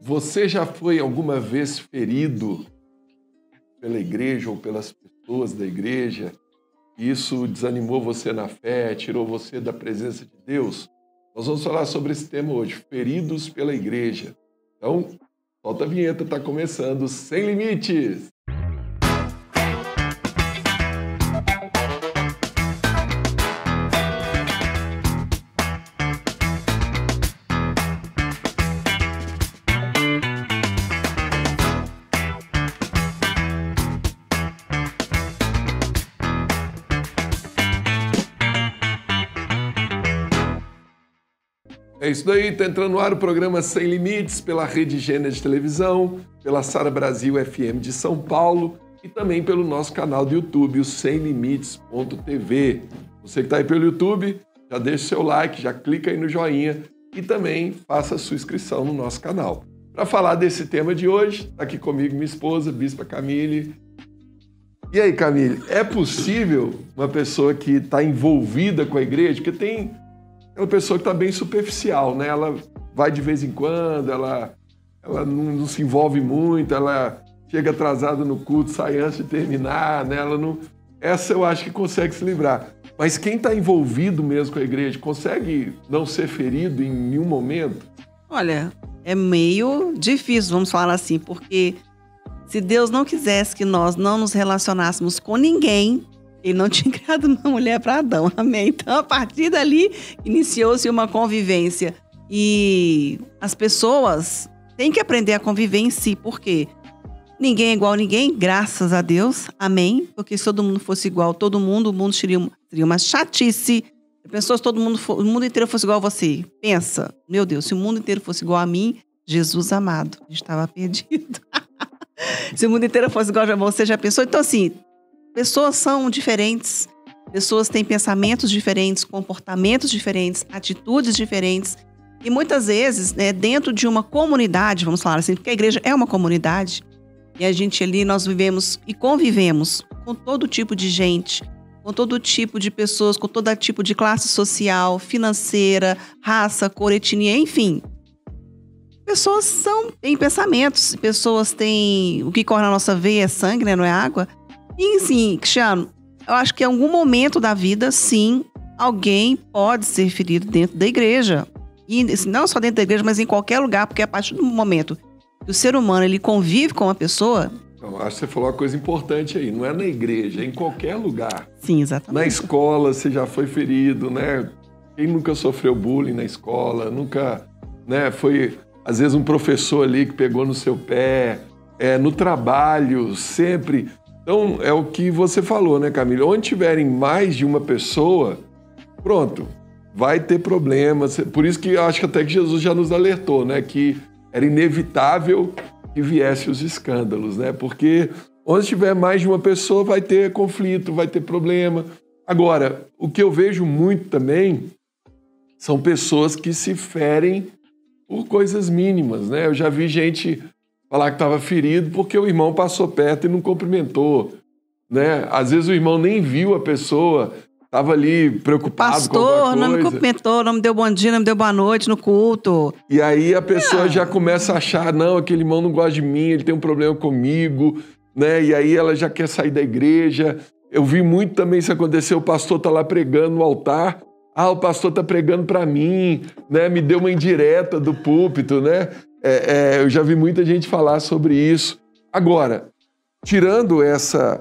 Você já foi alguma vez ferido pela igreja ou pelas pessoas da igreja? Isso desanimou você na fé, tirou você da presença de Deus? Nós vamos falar sobre esse tema hoje, feridos pela igreja. Então, solta a vinheta, está começando Sem Limites! É isso daí, está entrando no ar o programa Sem Limites pela Rede Gênesis de Televisão, pela Sara Brasil FM de São Paulo e também pelo nosso canal do YouTube, o semlimites.tv. Você que está aí pelo YouTube, já deixa o seu like, já clica aí no joinha e também faça a sua inscrição no nosso canal. Para falar desse tema de hoje, está aqui comigo minha esposa, Bispa Camille. E aí, Camille, é possível uma pessoa que está envolvida com a igreja, porque tem aquela pessoa que está bem superficial, né? Ela vai de vez em quando, ela não se envolve muito, ela chega atrasada no culto, sai antes de terminar, né? Essa eu acho que consegue se livrar. Mas quem está envolvido mesmo com a igreja, consegue não ser ferido em nenhum momento? Olha, é meio difícil, vamos falar assim, porque se Deus não quisesse que nós não nos relacionássemos com ninguém, Ele não tinha criado uma mulher para Adão, amém? Então, a partir dali, iniciou-se uma convivência. E as pessoas têm que aprender a conviver em si, porque ninguém é igual a ninguém, graças a Deus, amém? Porque se todo mundo fosse igual a todo mundo, o mundo seria uma chatice. Pensou se o mundo inteiro fosse igual a você? Pensa, meu Deus, se o mundo inteiro fosse igual a mim, Jesus amado, a gente estava perdido. Se o mundo inteiro fosse igual a você, já pensou? Então, assim, pessoas são diferentes, pessoas têm pensamentos diferentes, comportamentos diferentes, atitudes diferentes. E muitas vezes, né, dentro de uma comunidade, vamos falar assim, porque a igreja é uma comunidade, e a gente ali, nós vivemos e convivemos com todo tipo de gente, com todo tipo de pessoas, com todo tipo de classe social, financeira, raça, cor, etnia, enfim. Pessoas têm pensamentos, pessoas têm... O que corre na nossa veia é sangue, né, não é água. E sim, Cristiano, eu acho que em algum momento da vida, sim, alguém pode ser ferido dentro da igreja. E não só dentro da igreja, mas em qualquer lugar, porque a partir do momento que o ser humano ele convive com uma pessoa... Então, acho que você falou uma coisa importante aí, não é na igreja, é em qualquer lugar. Sim, exatamente. Na escola você já foi ferido, né? Quem nunca sofreu bullying na escola, nunca, né, foi, às vezes, um professor ali que pegou no seu pé, no trabalho, sempre... Então, é o que você falou, né, Camila? Onde tiverem mais de uma pessoa, pronto, vai ter problemas. Por isso que eu acho que até que Jesus já nos alertou, né, que era inevitável que viessem os escândalos, né? Porque onde tiver mais de uma pessoa vai ter conflito, vai ter problema. Agora, o que eu vejo muito também são pessoas que se ferem por coisas mínimas, né? Eu já vi gente falar que estava ferido porque o irmão passou perto e não cumprimentou, né? Às vezes o irmão nem viu a pessoa, estava ali preocupado com alguma coisa. Pastor, não me cumprimentou, não me deu bom dia, não me deu boa noite no culto. E aí a pessoa já começa a achar, não, aquele irmão não gosta de mim, ele tem um problema comigo, né? E aí ela já quer sair da igreja. Eu vi muito também isso acontecer, o pastor está lá pregando no altar, o pastor está pregando para mim, né? Me deu uma indireta do púlpito, né? Eu já vi muita gente falar sobre isso. Agora, tirando essa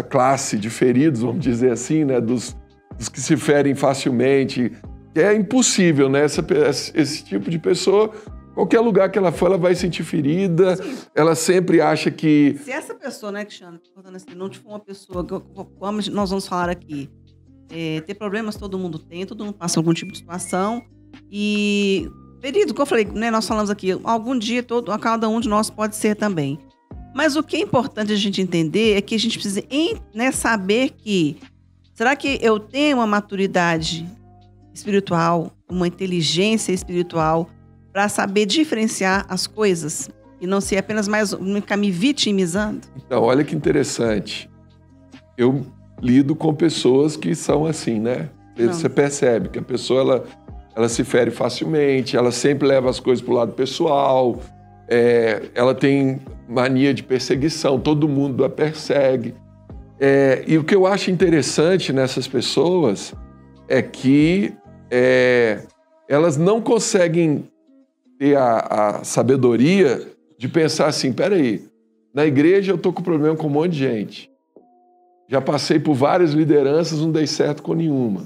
classe de feridos, vamos dizer assim, né, dos que se ferem facilmente, é impossível, né? Esse tipo de pessoa, qualquer lugar que ela for, ela vai se sentir ferida. Sim. Ela sempre acha que... Se essa pessoa, né, Cristiano, não for uma pessoa, como nós vamos falar aqui, ter problemas todo mundo tem, todo mundo passa algum tipo de situação e... Ferido, como eu falei, né, nós falamos aqui, algum dia cada um de nós pode ser também. Mas o que é importante a gente entender é que a gente precisa, né, saber que, será que eu tenho uma maturidade espiritual, uma inteligência espiritual para saber diferenciar as coisas e não ser apenas ficar me vitimizando? Então, olha que interessante. Eu lido com pessoas que são assim, né? Você percebe que a pessoa, ela se fere facilmente, ela sempre leva as coisas para o lado pessoal, ela tem mania de perseguição, todo mundo a persegue. E o que eu acho interessante nessas pessoas é que elas não conseguem ter a sabedoria de pensar assim, peraí, na igreja eu tô com problema com um monte de gente. Já passei por várias lideranças, não dei certo com nenhuma.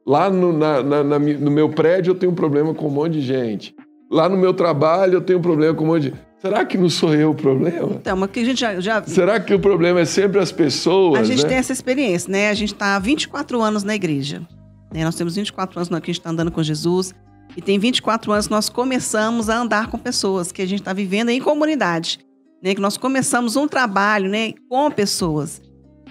Lá no meu prédio eu tenho um problema com um monte de gente. Lá no meu trabalho eu tenho um problema com um monte de gente. Será que não sou eu o problema? Então, mas que a gente já... Será que o problema é sempre as pessoas? A gente né? tem essa experiência, né? A gente está há 24 anos na igreja. Né? Nós temos 24 anos que a gente está andando com Jesus. E tem 24 anos que nós começamos a andar com pessoas, que a gente está vivendo em comunidade. Né? Que nós começamos um trabalho, né, com pessoas.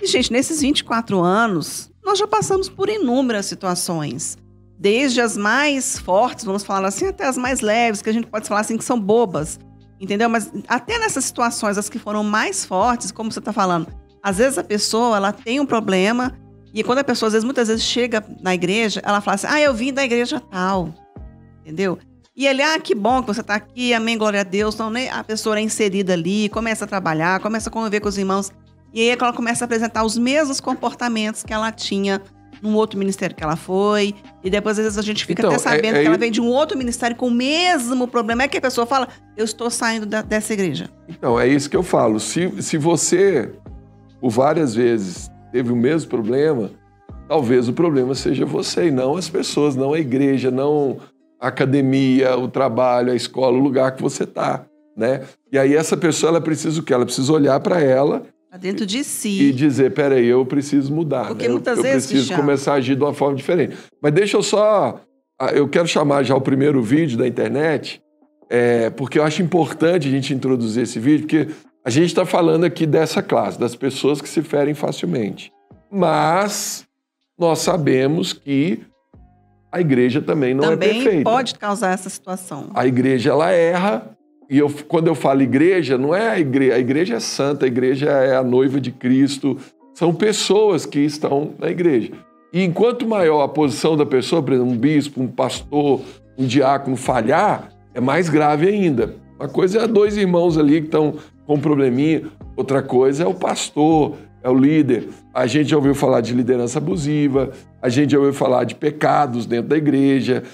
E, gente, nesses 24 anos, nós já passamos por inúmeras situações. Desde as mais fortes, vamos falar assim, até as mais leves, que a gente pode falar assim que são bobas. Entendeu? Mas até nessas situações, as que foram mais fortes, como você está falando, às vezes a pessoa, ela tem um problema, e quando a pessoa, muitas vezes chega na igreja, ela fala assim, eu vim da igreja tal, entendeu? E ele, que bom que você está aqui, amém, glória a Deus. Então, né, a pessoa é inserida ali, começa a trabalhar, começa a conviver com os irmãos, e aí ela começa a apresentar os mesmos comportamentos que ela tinha num outro ministério que ela foi, e depois às vezes a gente fica até sabendo que ela vem de um outro ministério com o mesmo problema. É que a pessoa fala, eu estou saindo dessa igreja. Então, é isso que eu falo. Se você, por várias vezes, teve o mesmo problema, talvez o problema seja você e não as pessoas, não a igreja, não a academia, o trabalho, a escola, o lugar que você está, né? E aí essa pessoa, ela precisa o quê? Ela precisa olhar para ela dentro de si. E dizer, peraí, eu preciso mudar. Porque né? muitas eu vezes, preciso começar a agir de uma forma diferente. Mas deixa eu só... Eu quero chamar já o primeiro vídeo da internet, porque eu acho importante a gente introduzir esse vídeo, porque a gente está falando aqui dessa classe, das pessoas que se ferem facilmente. Mas nós sabemos que a igreja também não é perfeita. Também pode causar essa situação. A igreja, ela erra. E quando eu falo igreja, não é a igreja é santa, a igreja é a noiva de Cristo, são pessoas que estão na igreja. E enquanto maior a posição da pessoa, por exemplo, um bispo, um pastor, um diácono falhar, é mais grave ainda. Uma coisa é 2 irmãos ali que estão com um probleminha, outra coisa é o pastor, é o líder. A gente já ouviu falar de liderança abusiva, a gente já ouviu falar de pecados dentro da igreja,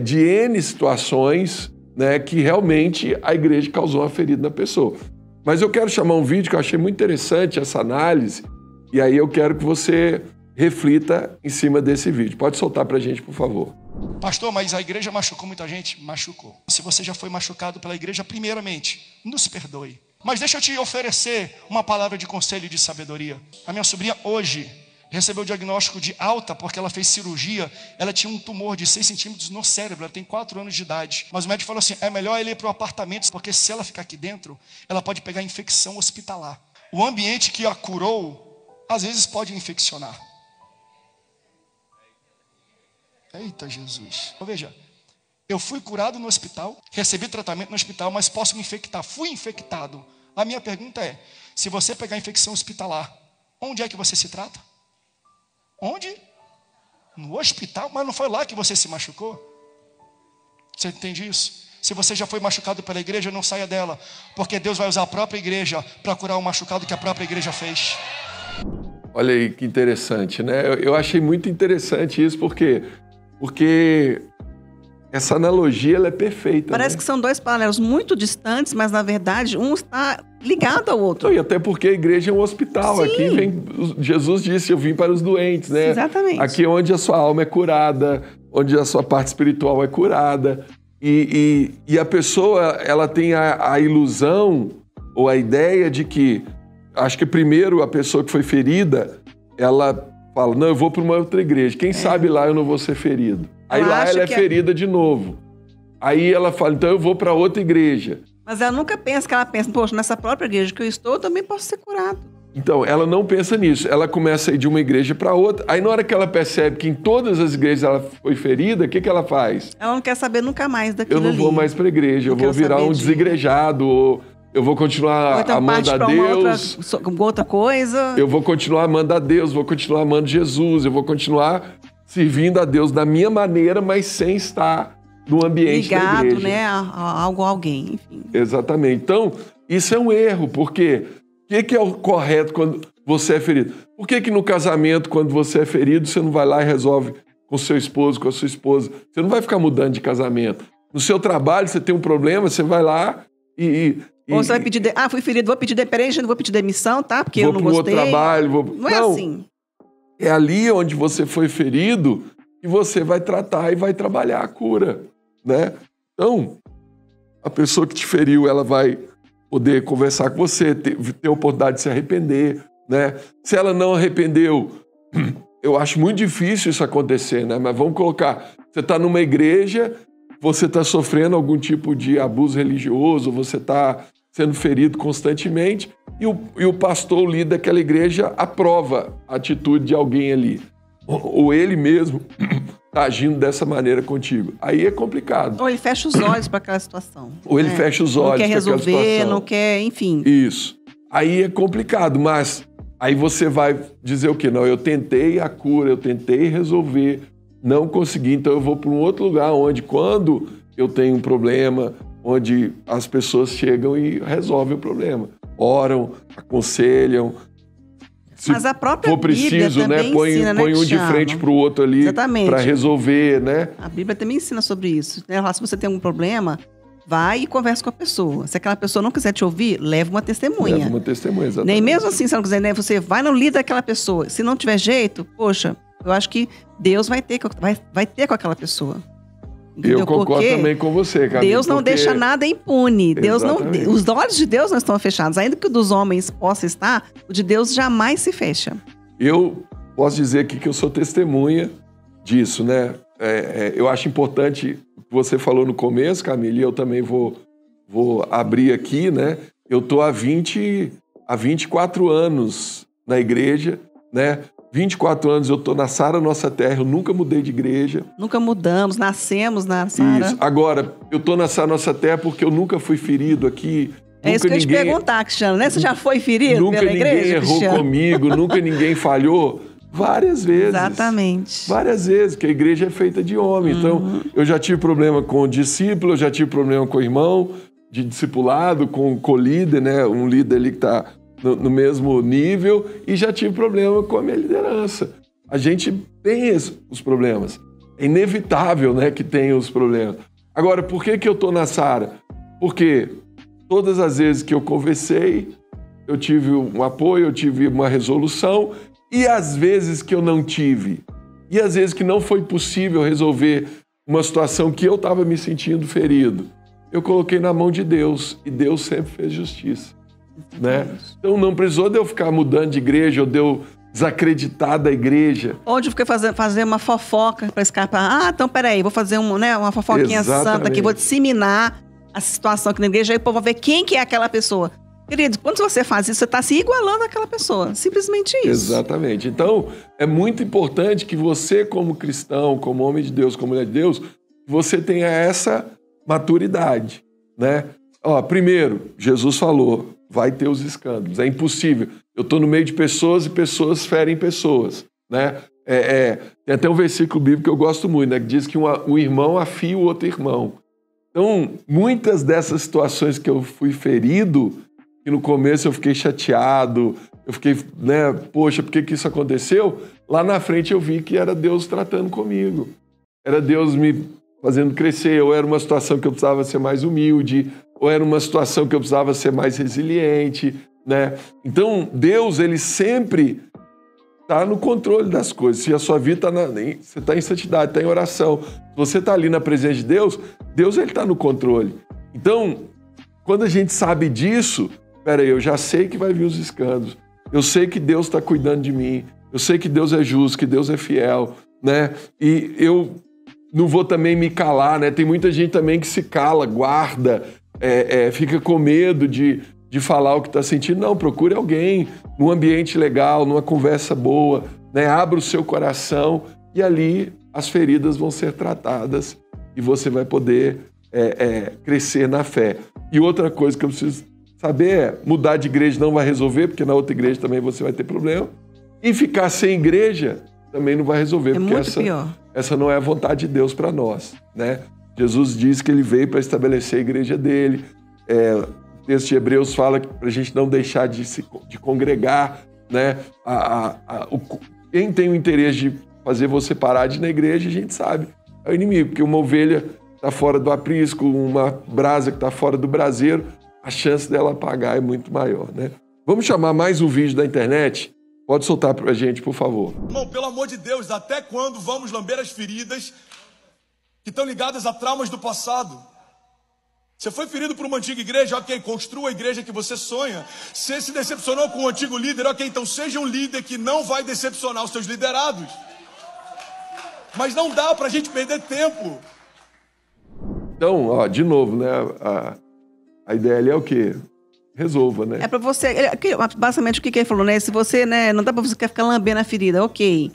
de N situações, né, que realmente a igreja causou uma ferida na pessoa. Mas eu quero chamar um vídeo que eu achei muito interessante, essa análise, e aí eu quero que você reflita em cima desse vídeo. Pode soltar pra gente, por favor. Pastor, mas a igreja machucou muita gente? Machucou. Se você já foi machucado pela igreja, primeiramente, nos perdoe. Mas deixa eu te oferecer uma palavra de conselho e de sabedoria. A minha sobrinha hoje recebeu o diagnóstico de alta porque ela fez cirurgia. Ela tinha um tumor de 6 centímetros no cérebro. Ela tem 4 anos de idade. Mas o médico falou assim, é melhor ela ir para o apartamento, porque se ela ficar aqui dentro, ela pode pegar infecção hospitalar. O ambiente que a curou, às vezes pode infeccionar. Eita Jesus. Veja, eu fui curado no hospital, recebi tratamento no hospital, mas posso me infectar. Fui infectado. A minha pergunta é, se você pegar infecção hospitalar, onde é que você se trata? Onde? No hospital? Mas não foi lá que você se machucou? Você entende isso? Se você já foi machucado pela igreja, não saia dela, porque Deus vai usar a própria igreja para curar o machucado que a própria igreja fez. Olha aí que interessante, né? Eu achei muito interessante isso, porque essa analogia ela é perfeita. Parece, né, que são 2 paralelos muito distantes, mas na verdade um está ligado ao outro. E até porque a igreja é um hospital. Sim. Aqui vem, Jesus disse, eu vim para os doentes, né? Exatamente. Aqui é onde a sua alma é curada, onde a sua parte espiritual é curada. E a pessoa, ela tem a ilusão ou a ideia de que, acho que primeiro a pessoa que foi ferida, ela fala, não, eu vou para uma outra igreja. Quem sabe lá eu não vou ser ferido. Aí lá ela é ferida de novo. Aí ela fala, então eu vou para outra igreja. Mas ela nunca pensa, poxa, nessa própria igreja que eu estou, eu também posso ser curado. Então, ela não pensa nisso. Ela começa a ir de uma igreja para outra. Aí na hora que ela percebe que em todas as igrejas ela foi ferida, o que ela faz? Ela não quer saber nunca mais daquilo ali. Eu não vou mais para a igreja, eu vou virar um desigrejado, ou eu vou continuar amando a Deus. Outra coisa. Eu vou continuar amando a Deus, vou continuar amando Jesus, eu vou continuar servindo a Deus da minha maneira, mas sem estar no ambiente ligado, da igreja. Né, a algo, alguém, enfim. Exatamente. Então, isso é um erro, porque o que é o correto quando você é ferido? Por que no casamento, quando você é ferido, você não vai lá e resolve com seu esposo, com a sua esposa? Você não vai ficar mudando de casamento. No seu trabalho, você tem um problema, você vai lá ou você vai pedir... fui ferido, vou pedir vou pedir demissão, tá? Porque eu não gostei. Vou pro outro trabalho. Não é assim. É ali onde você foi ferido que você vai tratar e vai trabalhar a cura, né? Então, a pessoa que te feriu, ela vai poder conversar com você, ter a oportunidade de se arrepender, né? Se ela não arrependeu, eu acho muito difícil isso acontecer, né? Mas vamos colocar, você está numa igreja, você está sofrendo algum tipo de abuso religioso, você está sendo ferido constantemente, e o pastor, o líder daquela igreja, aprova a atitude de alguém ali. Ou ele mesmo está agindo dessa maneira contigo. Aí é complicado. Ou ele fecha os olhos para aquela situação. Ou ele fecha os olhos para aquela situação. Não quer resolver, não quer, enfim. Isso. Aí é complicado, mas aí você vai dizer o quê? Não, eu tentei a cura, eu tentei resolver, não consegui, então eu vou para um outro lugar onde, quando eu tenho um problema, onde as pessoas chegam e resolvem o problema. Oram, aconselham. Mas a própria for preciso, Bíblia também ensina, põe um de frente para o outro ali para resolver, né? A Bíblia também ensina sobre isso. Se você tem algum problema, vai e conversa com a pessoa. Se aquela pessoa não quiser te ouvir, leva uma testemunha. Leva uma testemunha, exatamente. Nem mesmo assim, se não quiser, né, você vai no líder daquela pessoa. Se não tiver jeito, poxa, eu acho que Deus vai ter com aquela pessoa. Entendeu? Eu concordo também com você, Camila. Deus não deixa nada impune. Os olhos de Deus não estão fechados. Ainda que o dos homens possa estar, o de Deus jamais se fecha. Eu posso dizer aqui que eu sou testemunha disso, né? Eu acho importante o que você falou no começo, Camila, e eu também vou abrir aqui, né? Eu estou há 24 anos na igreja, né? 24 anos eu estou na Sara Nossa Terra, eu nunca mudei de igreja. Nunca mudamos, nascemos na Sara. Isso. Agora, eu estou na Sara Nossa Terra porque eu nunca fui ferido aqui. É isso que eu ia te perguntar, Cristiano, né? Você já foi ferido pela igreja, Nunca ninguém errou comigo, nunca ninguém falhou. Várias vezes. Exatamente. Várias vezes, porque a igreja é feita de homem. Então, eu já tive problema com o discípulo, eu já tive problema com o irmão de discipulado, com o co-líder, né? Um líder ali que está no mesmo nível, e já tive problema com a minha liderança. A gente tem os problemas. É inevitável, né, que tenha os problemas. Agora, por que eu estou na Sara? Porque todas as vezes que eu conversei, eu tive um apoio, eu tive uma resolução, e às vezes que eu não tive, e às vezes que não foi possível resolver uma situação que eu estava me sentindo ferido, eu coloquei na mão de Deus, e Deus sempre fez justiça. Né? Então não precisou de eu ficar mudando de igreja ou de eu desacreditar da igreja. Onde eu fiquei fazer uma fofoca para escapar. Então peraí, vou fazer uma fofoquinha santa aqui, vou disseminar a situação aqui na igreja, aí o povo vai ver quem que é aquela pessoa. Querido, quando você faz isso, você está se igualando àquela pessoa. Simplesmente isso. Exatamente. Então, é muito importante que você, como cristão, como homem de Deus, como mulher de Deus, você tenha essa maturidade, né? Primeiro, Jesus falou, vai ter os escândalos, é impossível. Eu estou no meio de pessoas e pessoas ferem pessoas, né? Tem até um versículo bíblico que eu gosto muito, né? Que diz que um irmão afia o outro irmão. Então, muitas dessas situações que eu fui ferido, que no começo eu fiquei chateado, eu fiquei, né? Poxa, por que isso aconteceu? Lá na frente eu vi que era Deus tratando comigo. Era Deus me fazendo crescer, ou era uma situação que eu precisava ser mais humilde, ou era uma situação que eu precisava ser mais resiliente, né? Então, Deus, ele sempre está no controle das coisas. Se a sua vida você está em santidade, está em oração, se você está ali na presença de Deus, Deus ele está no controle. Então, quando a gente sabe disso, peraí, eu já sei que vai vir os escândalos, eu sei que Deus está cuidando de mim, eu sei que Deus é justo, que Deus é fiel, né? E eu não vou também me calar, né? Tem muita gente também que se cala, guarda, fica com medo de falar o que está sentindo. Não, procure alguém num ambiente legal, numa conversa boa, né? Abra o seu coração e ali as feridas vão ser tratadas e você vai poder crescer na fé. E outra coisa que eu preciso saber mudar de igreja não vai resolver, porque na outra igreja também você vai ter problema. E ficar sem igreja também não vai resolver, porque essa não é a vontade de Deus para nós, né? Jesus disse que ele veio para estabelecer a igreja dele, O texto de Hebreus fala para a gente não deixar de congregar, né? Quem tem o interesse de fazer você parar de ir na igreja, a gente sabe, é o inimigo, porque uma ovelha está fora do aprisco, uma brasa que está fora do braseiro, a chance dela apagar é muito maior, né? Vamos chamar mais um vídeo da internet? Pode soltar para a gente, por favor. Irmão, pelo amor de Deus, até quando vamos lamber as feridas que estão ligadas a traumas do passado? Você foi ferido por uma antiga igreja, ok, construa a igreja que você sonha. Você se decepcionou com o antigo líder, ok, então seja um líder que não vai decepcionar os seus liderados. Mas não dá pra gente perder tempo. Então, ó, de novo, né? A ideia ali é o quê? Resolva, né? É pra você... Basicamente, o que ele falou, né? Se você, né? Não dá pra você ficar lambendo a ferida, ok.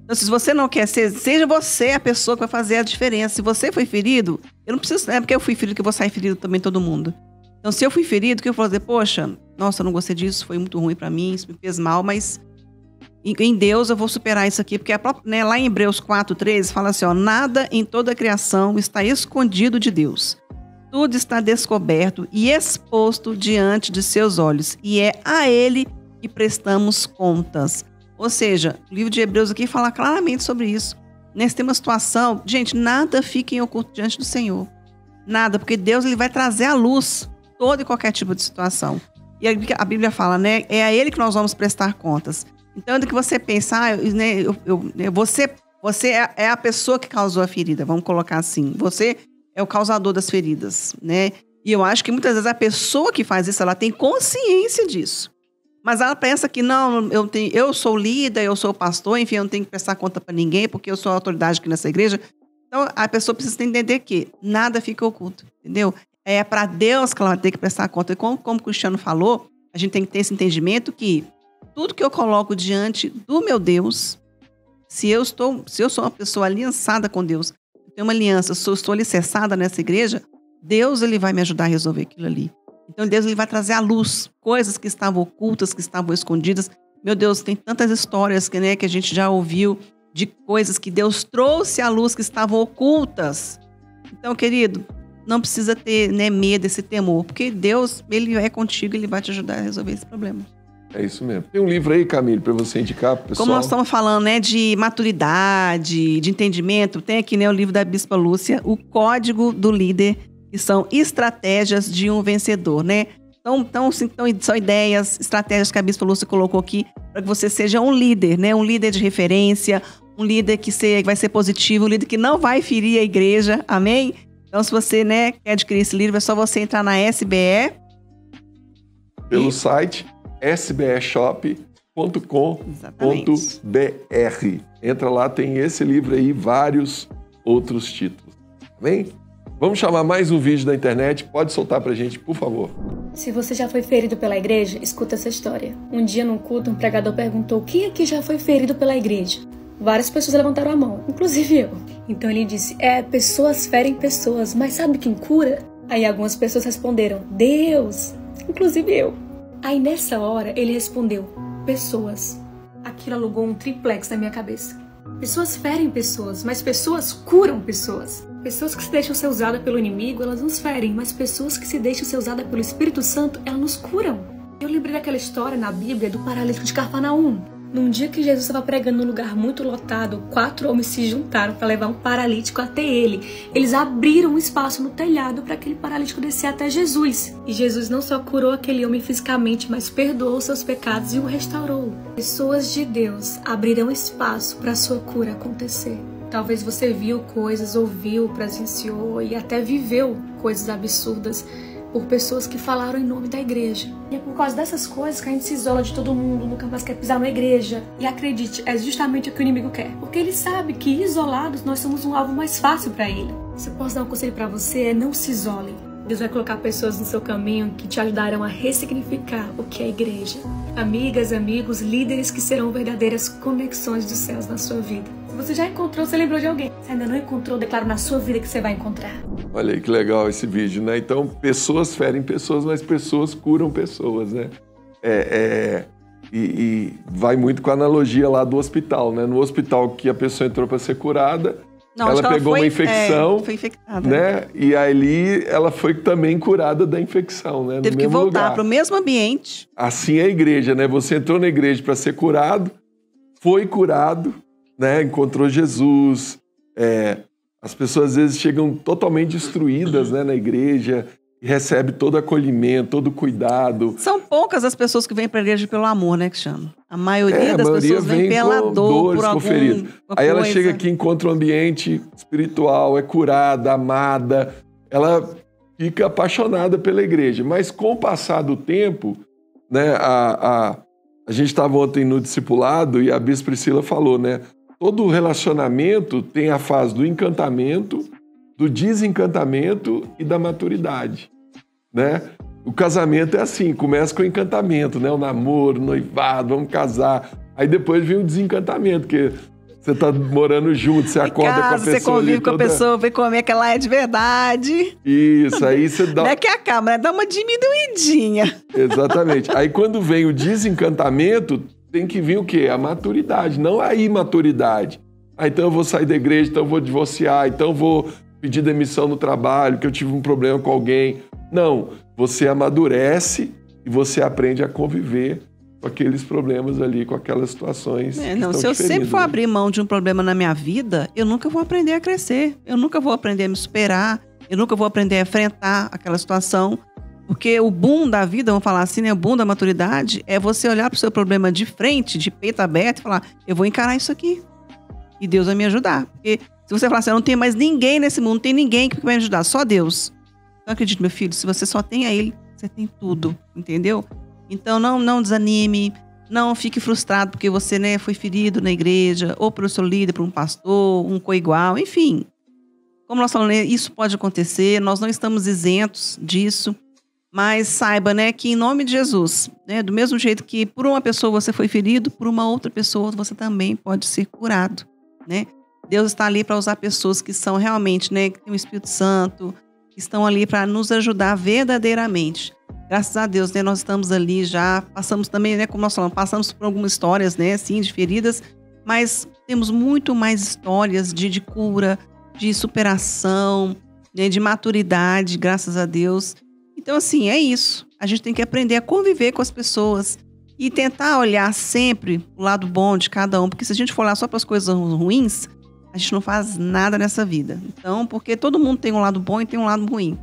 Então, se você não quer ser... Seja você a pessoa que vai fazer a diferença. Se você foi ferido... Eu não preciso... É porque eu fui ferido que eu vou sair ferido também todo mundo. Então, se eu fui ferido, que eu vou fazer? Poxa, nossa, eu não gostei disso. Foi muito ruim pra mim. Isso me fez mal, mas... Em Deus eu vou superar isso aqui. Porque né, lá em Hebreus 4:13 fala assim, ó. Nada em toda a criação está escondido de Deus. Tudo está descoberto e exposto diante de seus olhos. E é a Ele que prestamos contas. Ou seja, o livro de Hebreus aqui fala claramente sobre isso. Nesse tem uma situação, gente, nada fica em oculto diante do Senhor. Nada, porque Deus ele vai trazer à luz todo e qualquer tipo de situação. E a Bíblia fala, né? É a Ele que nós vamos prestar contas. Então, do que você pensar, né, você é a pessoa que causou a ferida, vamos colocar assim. Você é o causador das feridas, né? E eu acho que muitas vezes a pessoa que faz isso, ela tem consciência disso. Mas ela pensa que não, eu sou líder, eu sou pastor, enfim, eu não tenho que prestar conta para ninguém, porque eu sou a autoridade aqui nessa igreja. Então, a pessoa precisa entender que nada fica oculto, entendeu? É para Deus que ela vai ter que prestar conta. E como o Cristiano falou, a gente tem que ter esse entendimento que tudo que eu coloco diante do meu Deus, se eu sou uma pessoa aliançada com Deus, tenho uma aliança, estou alicerçada nessa igreja, Deus ele vai me ajudar a resolver aquilo ali. Então Deus ele vai trazer à luz coisas que estavam ocultas, que estavam escondidas. Meu Deus, tem tantas histórias que a gente já ouviu de coisas que Deus trouxe à luz que estavam ocultas. Então, querido, não precisa ter medo, esse temor, porque Deus ele é contigo, ele vai te ajudar a resolver esse problema. É isso mesmo. Tem um livro aí, Camille, para você indicar pro pessoal. Como nós estamos falando, né, de maturidade, de entendimento, tem aqui, né, o livro da Bispa Lúcia, O Código do Líder, que são estratégias de um vencedor, né? Então são ideias, estratégias que a Bispa Lúcia colocou aqui para que você seja um líder, né? Um líder de referência, um líder que vai ser positivo, um líder que não vai ferir a igreja, amém? Então, se você, né, quer adquirir esse livro, é só você entrar na SBE. Pelo site sbeshop.com.br. Entra lá, tem esse livro aí e vários outros títulos. Amém? Vamos chamar mais um vídeo da internet. Pode soltar pra gente, por favor. Se você já foi ferido pela igreja, escuta essa história. Um dia num culto, um pregador perguntou quem aqui já foi ferido pela igreja. Várias pessoas levantaram a mão, inclusive eu. Então ele disse, pessoas ferem pessoas, mas sabe quem cura? Aí algumas pessoas responderam, Deus, inclusive eu. Aí nessa hora ele respondeu, pessoas. Aquilo alugou um triplex na minha cabeça. Pessoas ferem pessoas, mas pessoas curam pessoas. Pessoas que se deixam ser usadas pelo inimigo, elas nos ferem, mas pessoas que se deixam ser usadas pelo Espírito Santo, elas nos curam. Eu lembrei daquela história na Bíblia do paralítico de Cafarnaum. Num dia que Jesus estava pregando num lugar muito lotado, 4 homens se juntaram para levar um paralítico até ele. Eles abriram um espaço no telhado para aquele paralítico descer até Jesus. E Jesus não só curou aquele homem fisicamente, mas perdoou seus pecados e o restaurou. Pessoas de Deus abrirão espaço para a sua cura acontecer. Talvez você viu coisas, ouviu, presenciou e até viveu coisas absurdas por pessoas que falaram em nome da igreja. E é por causa dessas coisas que a gente se isola de todo mundo, nunca mais quer pisar na igreja. E acredite, é justamente o que o inimigo quer. Porque ele sabe que isolados nós somos um alvo mais fácil para ele. Se eu posso dar um conselho para você, é não se isole. Deus vai colocar pessoas no seu caminho que te ajudarão a ressignificar o que é a igreja. Amigas, amigos, líderes que serão verdadeiras conexões dos céus na sua vida. Se você já encontrou, você lembrou de alguém. Se ainda não encontrou, declaro na sua vida que você vai encontrar. Olha aí que legal esse vídeo, né? Então, pessoas ferem pessoas, mas pessoas curam pessoas, né? E vai muito com a analogia lá do hospital, né? No hospital que a pessoa entrou para ser curada, Não, ela pegou uma infecção, foi infectada, né? E ali ela foi também curada da infecção, né? Teve que voltar para o mesmo ambiente. Assim é a igreja, né? Você entrou na igreja para ser curado, foi curado, né? Encontrou Jesus. As pessoas às vezes chegam totalmente destruídas, né, na igreja, e recebe todo acolhimento, todo cuidado. São poucas as pessoas que vêm para a igreja pelo amor, né, que chama. A maioria das pessoas vem pela dor, por alguma coisa. Aí ela chega aqui, encontra um ambiente espiritual, é curada, amada, ela fica apaixonada pela igreja. Mas com o passar do tempo, né, a gente estava ontem no discipulado e a Bispa Priscila falou, né, todo relacionamento tem a fase do encantamento, do desencantamento e da maturidade, né? O casamento é assim, começa com o encantamento, né? O namoro, o noivado, vamos casar. Aí depois vem o desencantamento, porque você tá morando junto, você acorda com a pessoa. Você convive com a pessoa, vem comer que ela é de verdade. Isso, aí você dá... Não é que acaba, né? Dá uma diminuidinha. Exatamente. Aí quando vem o desencantamento, tem que vir o quê? A maturidade, não a imaturidade. Então eu vou sair da igreja, então eu vou divorciar, então eu vou pedir demissão no trabalho, que eu tive um problema com alguém. Não, você amadurece e você aprende a conviver com aqueles problemas ali, com aquelas situações. Se eu sempre for abrir mão de um problema na minha vida, eu nunca vou aprender a crescer, eu nunca vou aprender a me superar, eu nunca vou aprender a enfrentar aquela situação. Porque o boom da vida, vamos falar assim, né? O boom da maturidade é você olhar para o seu problema de frente, de peito aberto e falar, eu vou encarar isso aqui. E Deus vai me ajudar. Porque se você falar assim, eu não tenho mais ninguém nesse mundo, não tem ninguém que vai me ajudar, só Deus. Não acredite, meu filho, se você só tem a Ele, você tem tudo, entendeu? Então não desanime, não fique frustrado porque você, né, foi ferido na igreja, ou pelo seu líder, por um pastor, um coigual, enfim. Como nós falamos, isso pode acontecer, nós não estamos isentos disso. Mas saiba, né, que em nome de Jesus, né, do mesmo jeito que por uma pessoa você foi ferido, por uma outra pessoa você também pode ser curado, né? Deus está ali para usar pessoas que são realmente, né, que tem o Espírito Santo, que estão ali para nos ajudar verdadeiramente. Graças a Deus, né, nós estamos ali já, passamos também, né, como nós falamos, passamos por algumas histórias, né, assim, de feridas, mas temos muito mais histórias de cura, de superação, né, de maturidade, graças a Deus. Então, assim, é isso. A gente tem que aprender a conviver com as pessoas e tentar olhar sempre o lado bom de cada um. Porque se a gente for olhar só para as coisas ruins, a gente não faz nada nessa vida. Então, porque todo mundo tem um lado bom e tem um lado ruim.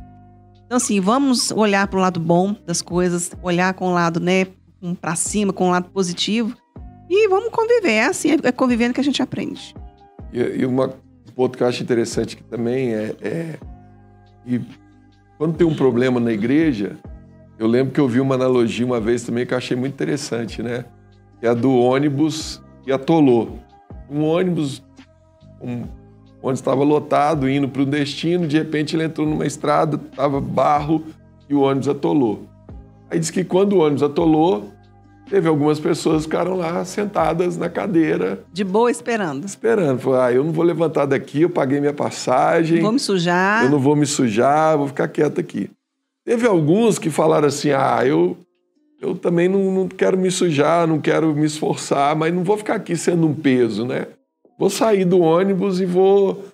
Então, assim, vamos olhar para o lado bom das coisas, olhar com o lado, né, para cima, com o lado positivo e vamos conviver. É assim, é convivendo que a gente aprende. E um ponto que eu acho interessante que também e quando tem um problema na igreja, eu lembro que eu vi uma analogia uma vez também que eu achei muito interessante, né? Que é a do ônibus que atolou. Um ônibus estava lotado, indo para o destino, de repente ele entrou numa estrada, estava barro e o ônibus atolou. Aí diz que quando o ônibus atolou, teve algumas pessoas que ficaram lá sentadas na cadeira. De boa, esperando. Falei, eu não vou levantar daqui, eu paguei minha passagem. Não vou me sujar. Eu não vou me sujar, vou ficar quieto aqui. Teve alguns que falaram assim, eu também não quero me sujar, não quero me esforçar, mas não vou ficar aqui sendo um peso, né? Vou sair do ônibus e vou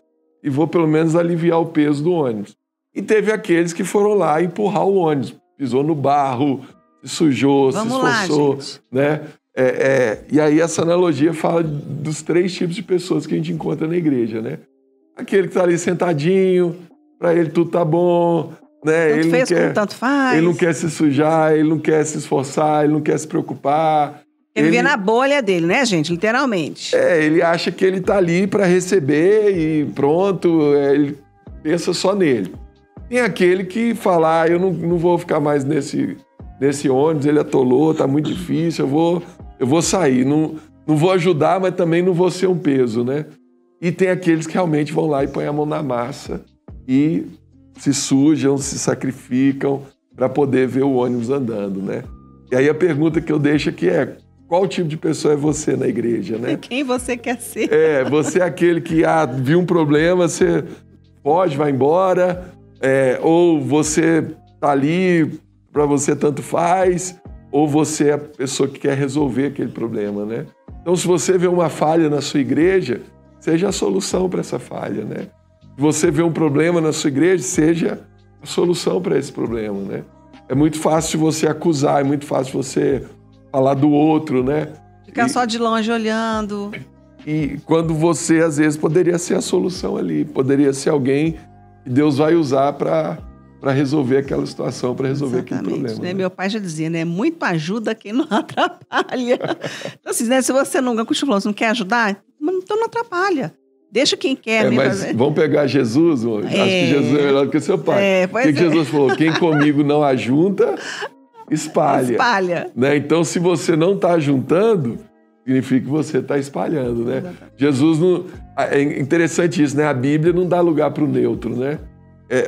pelo menos aliviar o peso do ônibus. E teve aqueles que foram lá empurrar o ônibus. Pisou no barro, se sujou, se esforçou, né? E aí essa analogia fala dos 3 tipos de pessoas que a gente encontra na igreja, né? Aquele que está ali sentadinho, para ele tudo tá bom, né? Tanto fez como tanto faz. Ele não quer se sujar, ele não quer se esforçar, ele não quer se preocupar. Quer viver na bolha dele, né, gente? Literalmente. Ele acha que ele tá ali para receber e pronto, ele pensa só nele. Tem aquele que fala, eu não vou ficar mais nesse ônibus, ele atolou, tá muito difícil, eu vou sair. Não vou ajudar, mas também não vou ser um peso, né? E tem aqueles que realmente vão lá e põem a mão na massa e se sujam, se sacrificam para poder ver o ônibus andando, né? E aí a pergunta que eu deixo aqui é, qual tipo de pessoa é você na igreja, né? Quem você quer ser? Você é aquele que viu um problema, você foge, vai embora, ou você tá ali, para você tanto faz, ou você é a pessoa que quer resolver aquele problema, né? Então, se você vê uma falha na sua igreja, seja a solução para essa falha, né? Você vê um problema na sua igreja, seja a solução para esse problema, né? É muito fácil você acusar, é muito fácil você falar do outro, né? Ficar só de longe olhando. E quando você, às vezes, poderia ser a solução ali, poderia ser alguém que Deus vai usar para resolver aquela situação, para resolver aquele problema. Né? Meu pai já dizia, né? Muito ajuda quem não atrapalha. Então, assim, né? Se você não, você não quer ajudar, então não atrapalha. Deixa quem quer. Mas fazer. Vamos pegar Jesus hoje. Acho que Jesus é melhor do que seu pai. O que Jesus falou? Quem comigo não ajunta, espalha. Espalha. Né? Então, se você não está ajuntando, significa que você está espalhando, né? Exatamente. Jesus não... É interessante isso, né? A Bíblia não dá lugar para o neutro, né?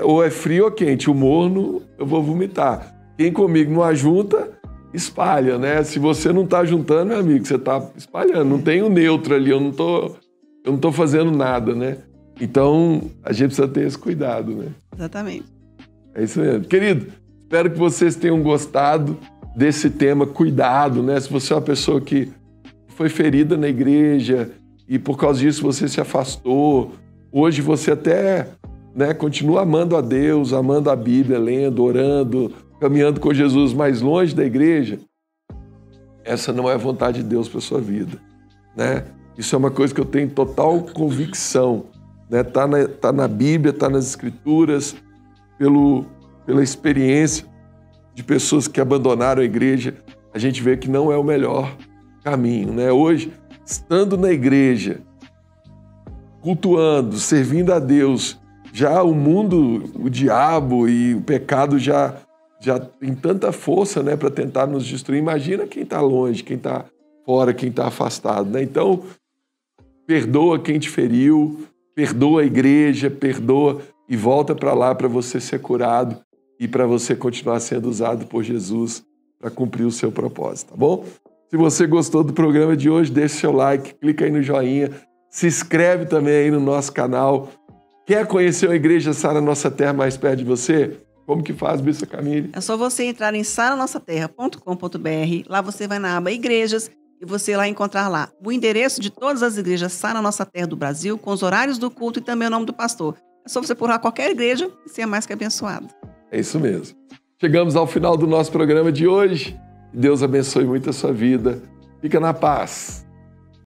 Ou é frio ou quente. O morno, eu vou vomitar. Quem comigo não ajunta, espalha, né? Se você não está juntando, meu amigo, você está espalhando. Não tem o neutro ali, eu não tô fazendo nada, né? Então, a gente precisa ter esse cuidado, né? Exatamente. É isso mesmo. Querido, espero que vocês tenham gostado desse tema, cuidado, né? Se você é uma pessoa que foi ferida na igreja e por causa disso você se afastou, hoje você até, né, continua amando a Deus, amando a Bíblia, lendo, orando, caminhando com Jesus mais longe da igreja, essa não é a vontade de Deus para a sua vida, né? Isso é uma coisa que eu tenho total convicção, né? Tá na Bíblia, tá nas Escrituras, pela experiência de pessoas que abandonaram a igreja, a gente vê que não é o melhor caminho, né? Hoje, estando na igreja, cultuando, servindo a Deus, já o mundo, o diabo e o pecado já tem tanta força, né, para tentar nos destruir. Imagina quem está longe, quem está fora, quem está afastado, né? Então, perdoa quem te feriu, perdoa a igreja, perdoa e volta para lá para você ser curado e para você continuar sendo usado por Jesus para cumprir o seu propósito, tá bom? Se você gostou do programa de hoje, deixe seu like, clica aí no joinha, se inscreve também aí no nosso canal. Quer conhecer a Igreja Sara Nossa Terra mais perto de você? Como que faz, Bispa Camille? É só você entrar em saranossaterra.com.br, lá você vai na aba Igrejas e você lá encontrar lá o endereço de todas as igrejas Sara Nossa Terra do Brasil, com os horários do culto e também o nome do pastor. É só você procurar qualquer igreja e ser mais que abençoado. É isso mesmo. Chegamos ao final do nosso programa de hoje. Que Deus abençoe muito a sua vida. Fica na paz.